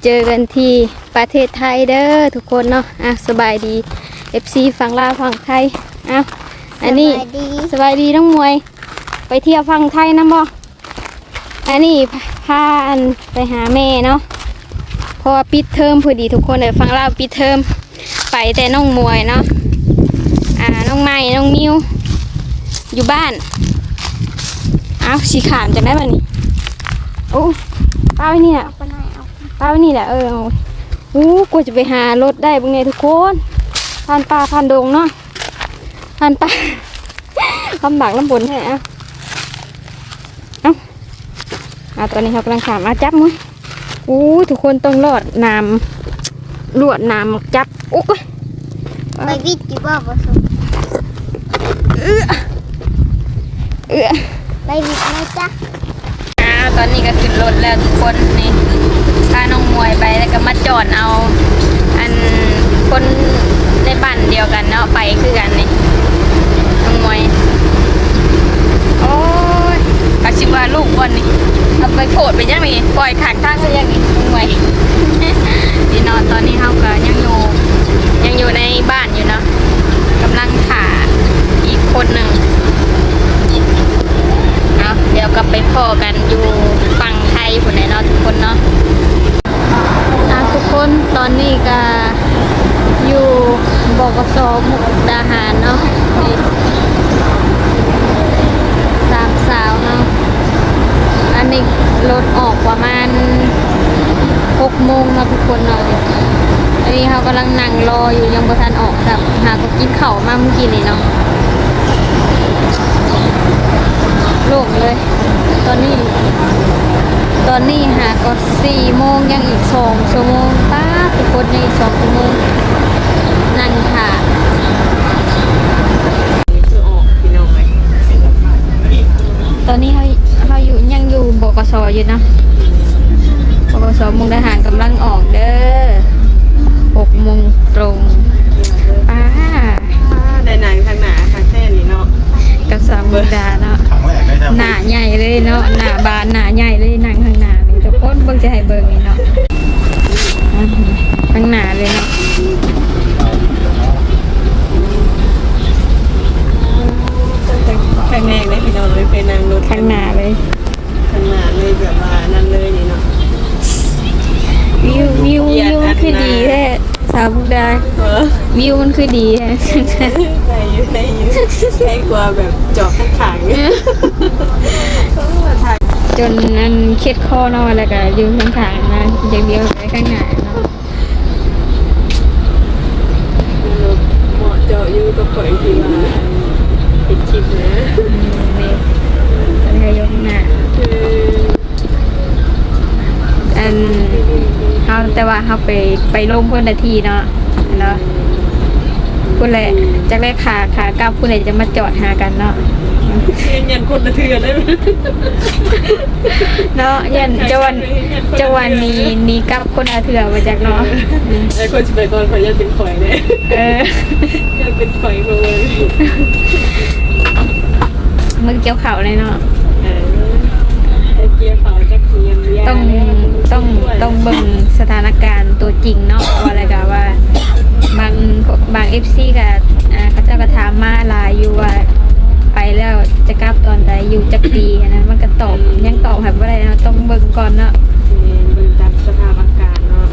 เจอกันที่ประเทศไทยเด้อทุกคนเนาะสบายดี FC ฝั่งลาวฝั่งไทยอันนี้สบายดีน้องมวยไปเที่ยวฝั่งไทยนะบ่อันนี้พาไปหาแม่เนาะเพราะว่าปิดเทอมพอดีทุกคนเลยฝั่งลาวปิดเทอมไปแต่น้องมวยเนาะน้องไม้น้องมิวอยู่บ้านสีขามจากได้ป่ะนี่โอ้ป้าไว้นี่แหละป้าไว้นี่แหละกูจะไปหารถได้บ้างไงทุกคนผ่านป่าผ่านดงเนาะผ่านป่าลำบากลำบนแท้ตอนนี้เขากำลังขามจับมั้ยทุกคนต้องรอดน้ำลวดน้ำจับโอ้ยไปวิทย์จีบผสมไปวิทย์ไหมจ๊ะตอนนี้ก็ขึ้นรถแล้วทุกคนนี่พาน้องมวยไปแล้วก็มาจอดเอาอันคนในบ้านเดียวกันเนาะไปคือกันนี่น้องมวยโอ้ยอาชิวาลูกวันนี้เอาไปโผล่ไปยังไงปล่อยขางทางไปยังไงน้องมวยดีนอนตอนนี้เขาก็ยังอยู่ในบ้านอยู่เนาะกำลังถ่าอีกคนหนึ่งเดี๋ยวก็ไปพ่อกันอยู่ฝั่งไทยคนไหนเนาะทุกคนเนาะทุกคนตอนนี้ก็อยู่บกส.มุกดาหารเนาะนี่สามสาวเนาะอันนี้รถออกประมาณ6 โมงเนาะทุกคนเนาะอันนี้เขากำลังนั่งรออยู่ยังบ่ทันออกครับหาก็กินข้าวมาเมื่อกี้นี่เนาะโล่งเลยตอนนี้หาก็4 โมงยังอีก2 ชั่วโมงป้าทุกคนยังอีก2 ชั่วโมงนั่งค่ะตอนนี้เขายังอยู่บกส.อยู่นะบกส.มุกดาหารกำลังออกเด้อ6 โมงตรงป้าได้หนังทางหนาทางแท่นี่เนาะกับสาวมุกดาเนาะหน้าใหญ่เลยเนาะหน้าบานหน้าใหญ่เลยนั่งข้างหน้านี่ทุกคนเบิ่งจะให้เบิ่งนี่เนาะข้างหน้าเลยเนาะข้างแรกเลยพี่น้องเลยเป็นนางรถข้างหน้าเลยแบบว่านั่นเลยนี่เนาะวิวคือดีแท้สาวมุกดาวิวมันคือดีแท้ได้อยู่ใช้กว่าแบบจอบข้างขางจนนั้นเคล็ดข้อเนาะแล้วก็ยืนข้างๆนะอย่างเดียวไปข้างหน้าเนาะเหมาะเจาะอยู่กับข่อยที่ว่าปิดคลิปนะนี่แล้วก็ยกหน้าเขาแต่ว่าเขาไปลงเพื่อนนาทีเนาะคุณเลยจากแรกขากลับคุณเลยจะมาจอดหากันเนาะยันคนละเถื่อนได้ไหมเนาะยันจะวันนี้กลับคนละเถื่อมาจากเนาะไอ้คนจะไปก่อนเขายันเป็นข่อยเนี่ยยันเป็นข่อยเลยมึงเกี่ยวเข่าเลยเนาะเกี่ยวเข่าจะเคียนต้องเบิ่งสถานการณ์ตัวจริงเนาะว่าอะไรกันว่าบาง FC กับเขาจะกระถามมาลายอยู่ว่าไปแล้วจะกลับตอนใดอยู่จักปีนะมันก็ตอบยังตอบแบบว่าอะไรนะต้องเบิ่งก่อนเนาะเบิ่งตามสภาพอากาศเนาะ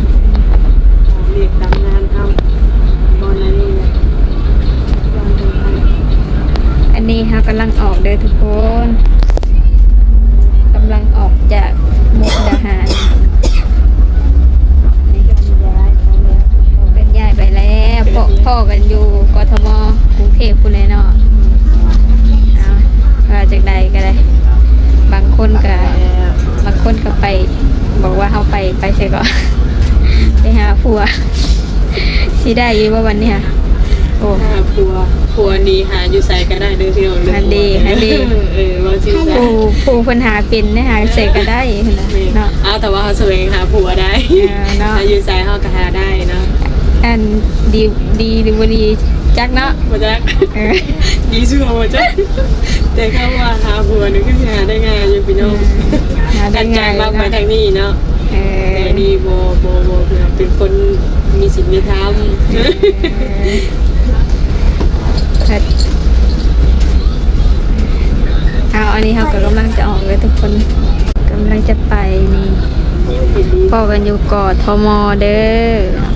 เรียกตามงานเอาบอลอะไรนี่อันนี้ค่ะกำลังออกเด้อทุกคนกำลังออกจากมุกดาหารเป็นย้ายไปแล้วพ่อกันอยู่กทมกรุงเทพคุณเลยเนาะว่าจากใดก็ได้บางคนก็ไปบอกว่าเขาไปใช่ก่อนไปหาผัวสิได้อยู่ว่าวันนี้ค่ะโอ้ผัวดีหาอยู่ใส่ก็ได้เด้อพี่น้องฮันดีว่าสิผู้ปัญหาเป็นนะหาใส่ก็ได้เนาะแต่ว่าเขาแสวงหาผัวได้เนาะอยู่ใส่เขาก็หาได้เนาะอันดีหรือบ่ดีจักเนาะบ่จักดีชัวร์บ่จักแต่เขาว่าหาผัวนี่คือหาได้ง่ายอยู่พี่น้องหาได้ง่ายมากมาทางนี้เนาะดีบ่ เป็นคนมีศีลมีธรรม เอาอันนี้เขาก็กำลังจะออกเลยทุกคนกำลังจะไปนี่ ยินดี พ่อกันอยู่กอทมเด้อ